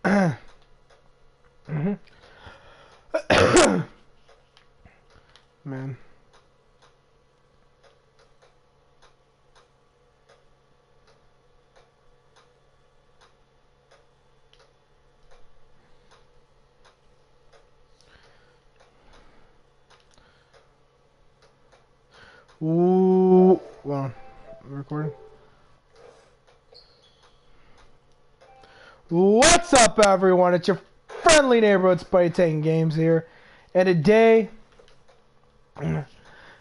Mhm. Man. Ooh. Well, recording. What's up, everyone? It's your friendly neighborhood Spideytakengames here, and today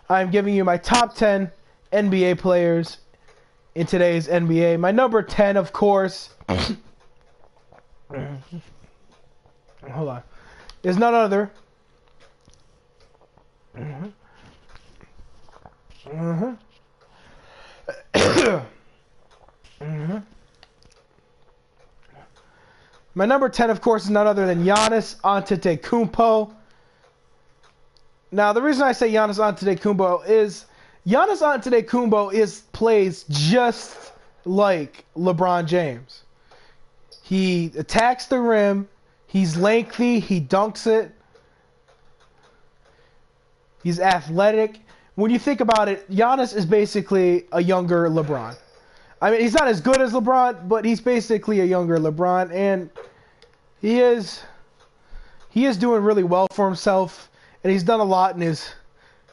I'm giving you my top 10 NBA players in today's NBA. My number 10, of course, hold on, is none other. My number 10, of course, is none other than Giannis Antetokounmpo. Now, the reason I say Giannis Antetokounmpo plays just like LeBron James. He attacks the rim. He's lengthy. He dunks it. He's athletic. When you think about it, Giannis is basically a younger LeBron. I mean, he's not as good as LeBron, but he's basically a younger LeBron, and he is doing really well for himself, and he's done a lot in his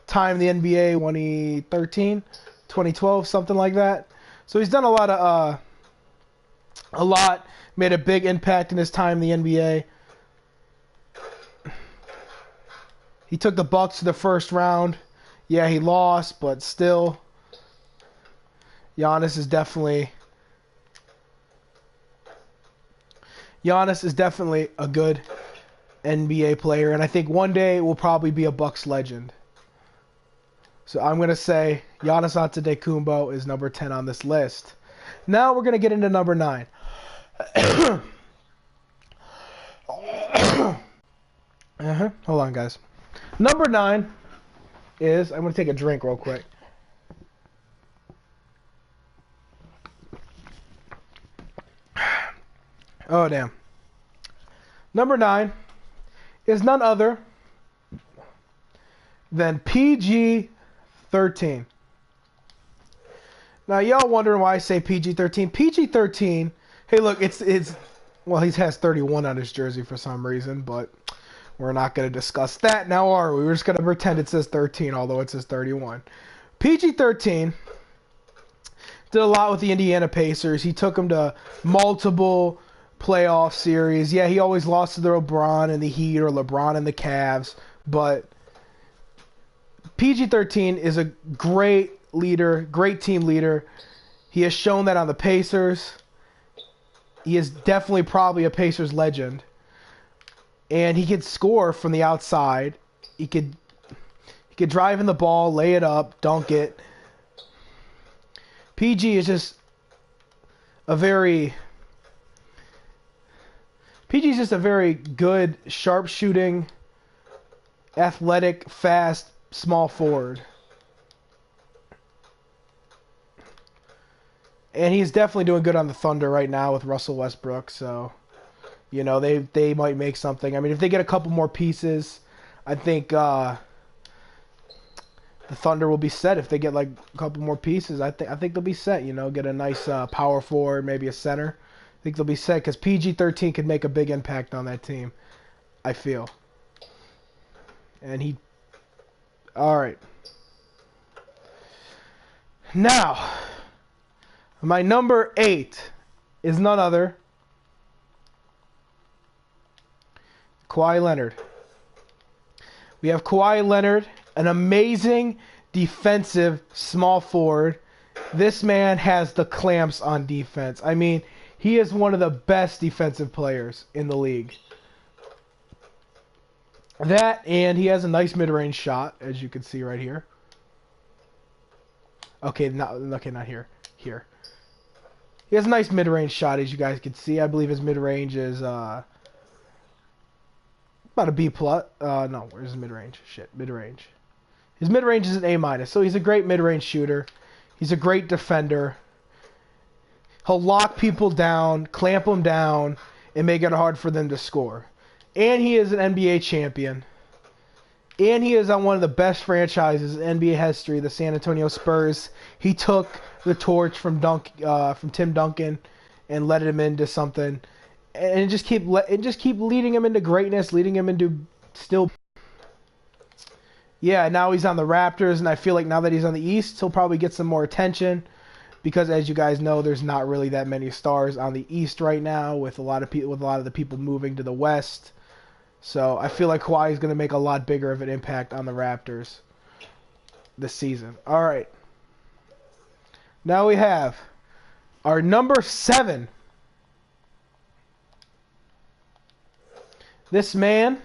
time in the NBA, 2013, 2012, something like that. So he's done made a big impact in his time in the NBA. He took the Bucks to the first round. Yeah, he lost, but still, Giannis is definitely a good NBA player, and I think one day will probably be a Bucks legend. So I'm going to say Giannis Antetokounmpo is number 10 on this list. Now we're going to get into number 9. Hold on, guys. Number 9 is... I'm going to take a drink real quick. Oh, damn. Number 9 is none other than PG-13. Now, y'all wondering why I say PG-13. PG-13, hey, look, well, he has 31 on his jersey for some reason, but we're not going to discuss that now, are we? We're just going to pretend it says 13, although it says 31. PG-13 did a lot with the Indiana Pacers. He took them to multiple playoff series. Yeah, he always lost to the LeBron and the Heat or LeBron and the Cavs, but PG-13 is a great leader, great team leader. He has shown that on the Pacers. He is definitely probably a Pacers legend. And he could score from the outside. He could drive in the ball, lay it up, dunk it. PG is just a very good, sharp-shooting, athletic, fast, small forward. And he's definitely doing good on the Thunder right now with Russell Westbrook, so, you know, they might make something. I mean, if they get a couple more pieces, I think the Thunder will be set. If they get like a couple more pieces, I think they'll be set, you know, get a nice power forward, maybe a center. I think they'll be set because PG-13 could make a big impact on that team, I feel. And all right. Now, my number 8 is none other Kawhi Leonard. We have Kawhi Leonard, an amazing defensive small forward. This man has the clamps on defense. I mean, he is one of the best defensive players in the league. That, and he has a nice mid-range shot, as you can see right here. Okay, not here. Here. He has a nice mid-range shot, as you guys can see. I believe his mid-range is about a B+. No, where's his mid-range? Shit, mid-range. His mid-range is an A-, so he's a great mid-range shooter. He's a great defender. He'll lock people down, clamp them down, and make it hard for them to score. And he is an NBA champion. And he is on one of the best franchises in NBA history, the San Antonio Spurs. He took the torch from Tim Duncan and led him into something, and just keep leading him into greatness, leading him into still. Yeah, now he's on the Raptors, and I feel like now that he's on the East, he'll probably get some more attention because, as you guys know, there's not really that many stars on the East right now, with a lot of the people moving to the West. So I feel like Kawhi is going to make a lot bigger of an impact on the Raptors this season. All right. Now we have our number 7. This man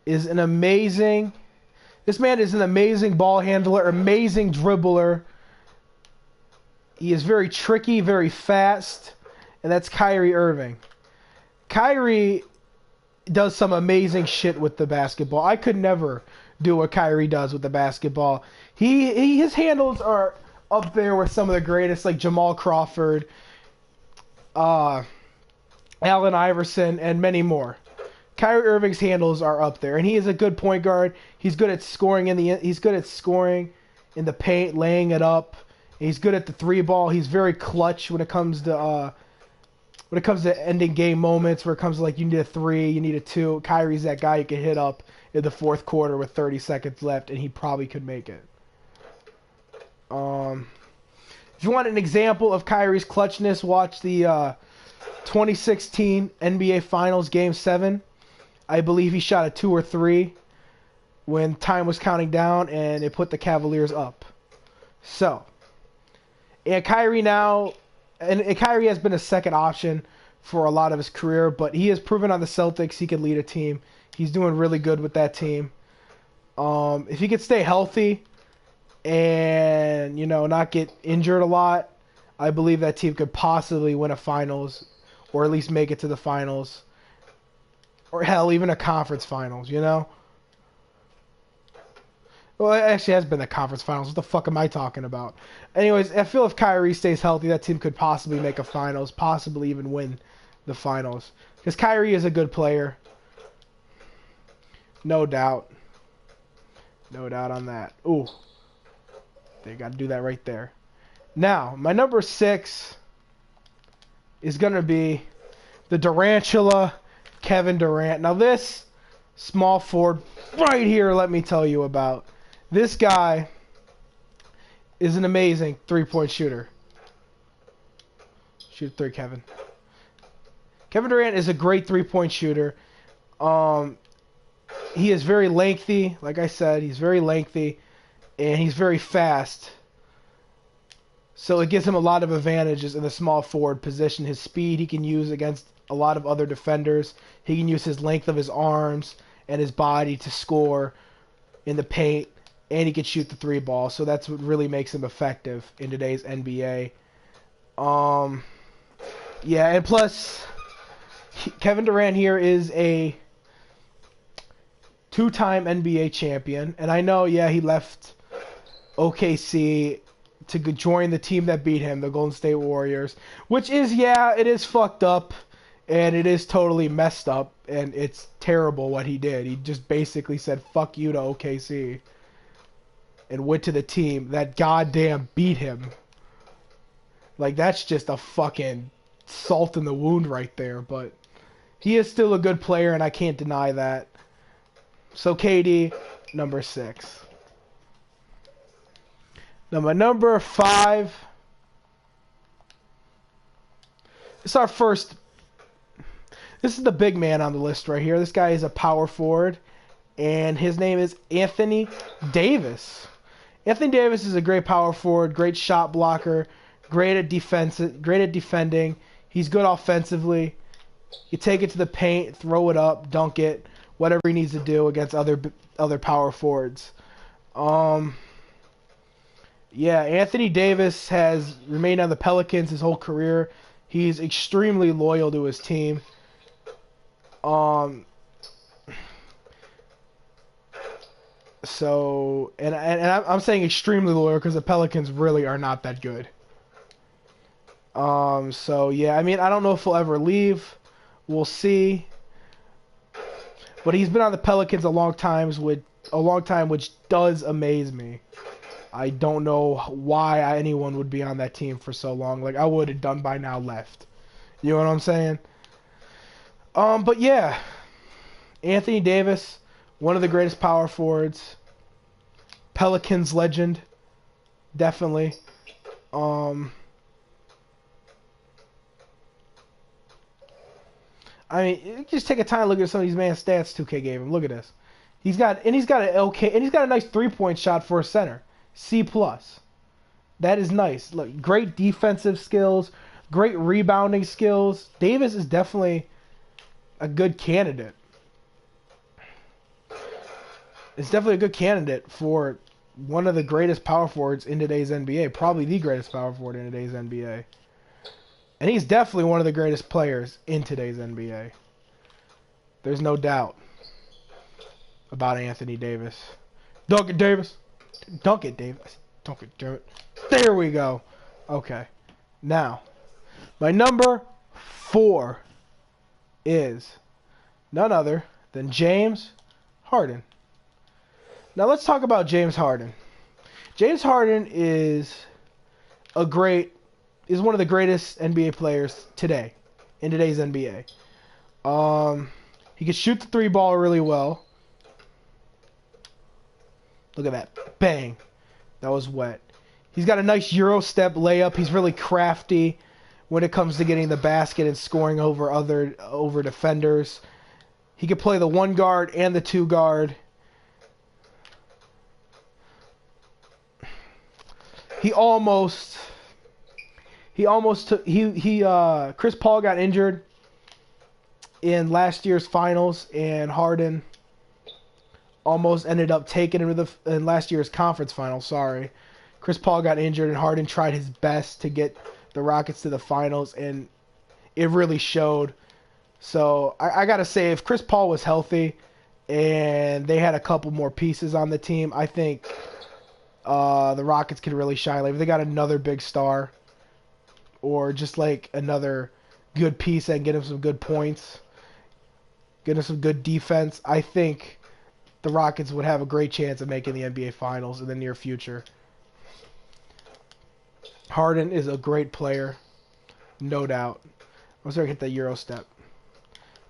is an amazing ball handler, amazing dribbler. He is very tricky, very fast, and that's Kyrie Irving. Kyrie does some amazing shit with the basketball. I could never do what Kyrie does with the basketball. His handles are up there with some of the greatest, like Jamal Crawford, Allen Iverson, and many more. Kyrie Irving's handles are up there, and he is a good point guard. He's good at scoring in the paint, laying it up. He's good at the 3-ball. He's very clutch when it comes to ending game moments, where it comes to, like, you need a 3, you need a 2. Kyrie's that guy you can hit up in the fourth quarter with 30 seconds left, and he probably could make it. If you want an example of Kyrie's clutchness, watch the 2016 NBA Finals Game 7. I believe he shot a 2 or 3 when time was counting down, and it put the Cavaliers up. So, and Kyrie has been a second option for a lot of his career, but he has proven on the Celtics he can lead a team. He's doing really good with that team. If he could stay healthy and, not get injured a lot, I believe that team could possibly win a finals, or at least make it to the finals, or hell, even a conference finals, Well, it actually has been the conference finals. What the fuck am I talking about? Anyways, I feel if Kyrie stays healthy, that team could possibly make a finals, possibly even win the finals. Because Kyrie is a good player. No doubt. No doubt on that. Ooh. They got to do that right there. Now, my number 6 is going to be the Durantula, Kevin Durant. Now, this small forward right here, let me tell you about. This guy is an amazing three-point shooter. Shoot 3, Kevin. Kevin Durant is a great three-point shooter. He is very lengthy. Like I said, he's very lengthy, and he's very fast. So it gives him a lot of advantages in the small forward position. His speed he can use against a lot of other defenders. He can use his length of his arms and his body to score in the paint. And he can shoot the 3-ball, so that's what really makes him effective in today's NBA. Yeah, and plus, Kevin Durant here is a 2-time NBA champion. And I know, yeah, he left OKC to join the team that beat him, the Golden State Warriors. Which is, yeah, it is fucked up. And it is totally messed up. And it's terrible what he did. He just basically said, fuck you to OKC. And went to the team that goddamn beat him. Like, that's just a fucking salt in the wound right there. But he is still a good player, and I can't deny that. So, KD, number 6. Now, my number 5. This is the big man on the list right here. This guy is a power forward, and his name is Anthony Davis. Anthony Davis is a great power forward, great shot blocker, great at defending. He's good offensively. You take it to the paint, throw it up, dunk it, whatever he needs to do against other power forwards. Yeah, Anthony Davis has remained on the Pelicans his whole career. He's extremely loyal to his team. So, and I'm saying extremely loyal because the Pelicans really are not that good. So yeah, I mean, I don't know if he'll ever leave. We'll see. But he's been on the Pelicans a long time, which does amaze me. I don't know why anyone would be on that team for so long. Like, I would have done by now left. You know what I'm saying? But yeah, Anthony Davis, one of the greatest power forwards. Pelicans legend, definitely. I mean, just take a time to look at some of these man's stats 2K gave him. Look at this. He's got a nice 3-point shot for a center. C+. That is nice. Look, great defensive skills, great rebounding skills. Davis is definitely a good candidate. It's definitely a good candidate for one of the greatest power forwards in today's NBA. Probably the greatest power forward in today's NBA. And he's definitely one of the greatest players in today's NBA. There's no doubt about Anthony Davis. Dunk it, Davis. Dunk it, Davis. Dunk it, damn it. There we go. Okay. Now, my number 4 is none other than James Harden. Now, let's talk about James Harden. James Harden is one of the greatest NBA players today, in today's NBA. He can shoot the 3 ball really well. Look at that. Bang. That was wet. He's got a nice Euro step layup. He's really crafty when it comes to getting the basket and scoring over defenders. He could play the 1 guard and the 2 guard. Chris Paul got injured in last year's finals, and Harden almost ended up taking him in last year's conference finals. Sorry. Chris Paul got injured, and Harden tried his best to get the Rockets to the finals, and it really showed. So I got to say, if Chris Paul was healthy and they had a couple more pieces on the team, I think the Rockets could really shine. Like, if they got another big star or just like another good piece and get him some good points, get him some good defense, I think the Rockets would have a great chance of making the NBA Finals in the near future. Harden is a great player, no doubt. I'm sorry to hit the Euro step.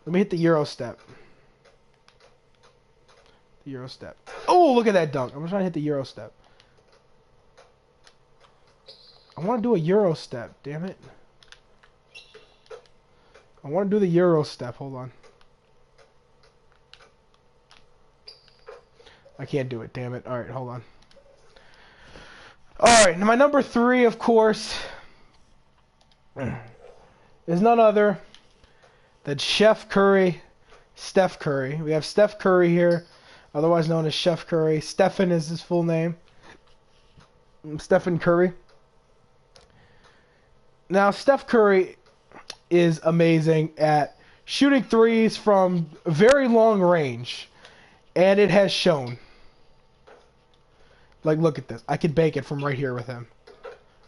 Let me hit the Euro step. The Euro step. Oh, look at that dunk. I'm trying to hit the Euro step. I want to do a Euro step, damn it. I want to do the Euro step. Hold on. I can't do it, damn it. Alright, hold on. Alright, now my number 3, of course, is none other than Steph Curry. We have Steph Curry here, otherwise known as Chef Curry. Stephen is his full name. Stephen Curry. Now, Steph Curry is amazing at shooting threes from very long range, and it has shown. Like, look at this. I could bank it from right here with him.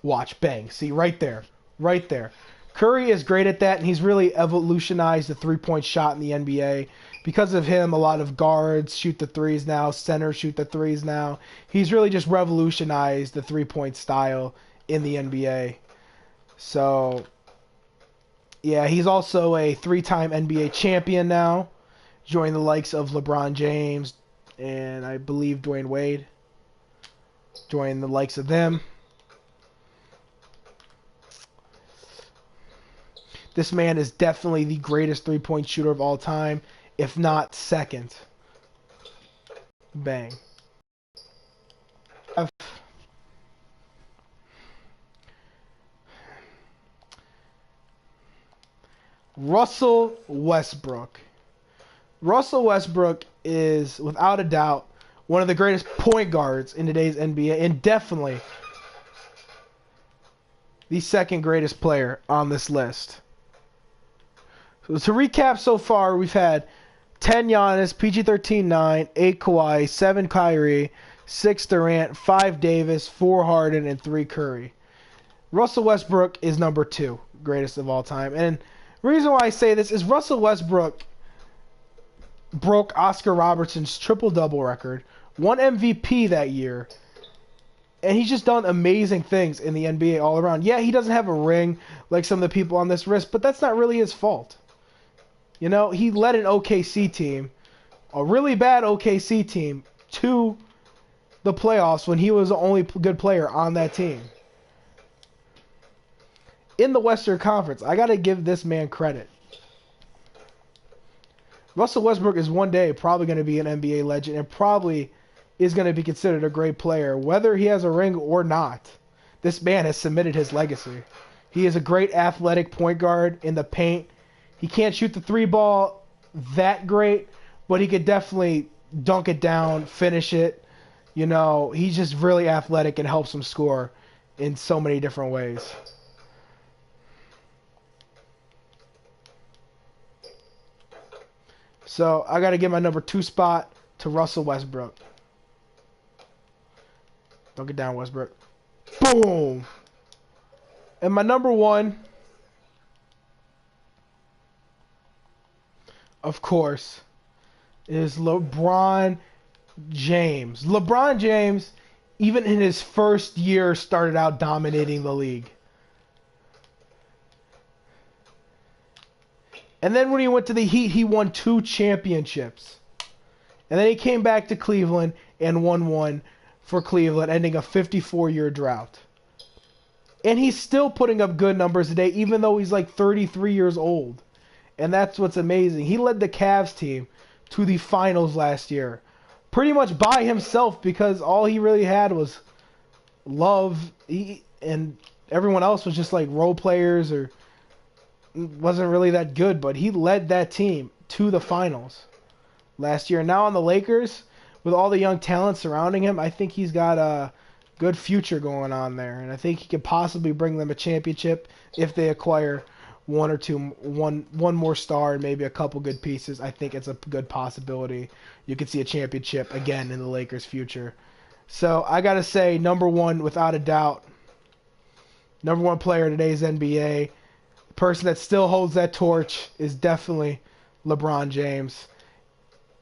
Watch, bang. See, right there. Right there. Curry is great at that, and he's really evolutionized the three-point shot in the NBA. Because of him, a lot of guards shoot the threes now, centers shoot the threes now. He's really just revolutionized the three-point style in the NBA. So, yeah, he's also a 3-time NBA champion now, joining the likes of LeBron James and I believe Dwayne Wade. Join the likes of them. This man is definitely the greatest three-point shooter of all time, if not second. Bang. Russell Westbrook. Russell Westbrook is, without a doubt, one of the greatest point guards in today's NBA, and definitely the second greatest player on this list. So to recap so far, we've had 10 Giannis, PG-13 9, 8 Kawhi, 7 Kyrie, 6 Durant, 5 Davis, 4 Harden, and 3 Curry. Russell Westbrook is number 2, greatest of all time. And reason why I say this is Russell Westbrook broke Oscar Robertson's triple-double record, won MVP that year, and he's just done amazing things in the NBA all around. Yeah, he doesn't have a ring like some of the people on this list, but that's not really his fault. You know, he led an OKC team, a really bad OKC team, to the playoffs when he was the only good player on that team. In the Western Conference, I got to give this man credit. Russell Westbrook is one day probably going to be an NBA legend and probably is going to be considered a great player, whether he has a ring or not. This man has cemented his legacy. He is a great athletic point guard in the paint. He can't shoot the three ball that great, but he could definitely dunk it down, finish it. You know, he's just really athletic and helps him score in so many different ways. So I got to give my number 2 spot to Russell Westbrook. Dunk it down, Westbrook. Boom! And my number 1, of course, is LeBron James. LeBron James, even in his first year, started out dominating the league. And then when he went to the Heat, he won 2 championships. And then he came back to Cleveland and won 1 for Cleveland, ending a 54-year drought. And he's still putting up good numbers today, even though he's like 33 years old. And that's what's amazing. He led the Cavs team to the finals last year, pretty much by himself, because all he really had was Love, and everyone else was just like role players or wasn't really that good. But he led that team to the finals last year. Now on the Lakers, with all the young talent surrounding him, I think he's got a good future going on there, and I think he could possibly bring them a championship if they acquire one more star and maybe a couple good pieces. I think it's a good possibility you could see a championship again in the Lakers' future. So I gotta say, number 1 without a doubt, number 1 player in today's NBA, the person that still holds that torch is definitely LeBron James,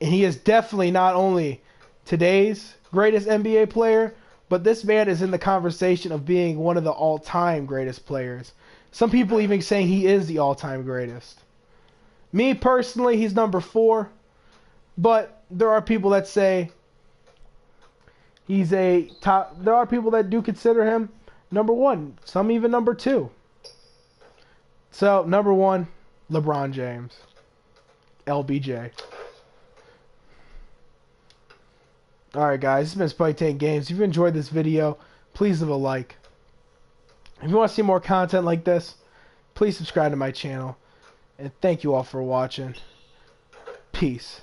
and he is definitely not only today's greatest NBA player, but this man is in the conversation of being one of the all-time greatest players. Some people even saying he is the all-time greatest. Me personally, he's number 4, but there are people that say he's a top. There are people that do consider him number 1. Some even number 2. So number 1, LeBron James, LBJ. Alright guys, this has been Spideytakengames. If you enjoyed this video, please leave a like. If you want to see more content like this, please subscribe to my channel. And thank you all for watching. Peace.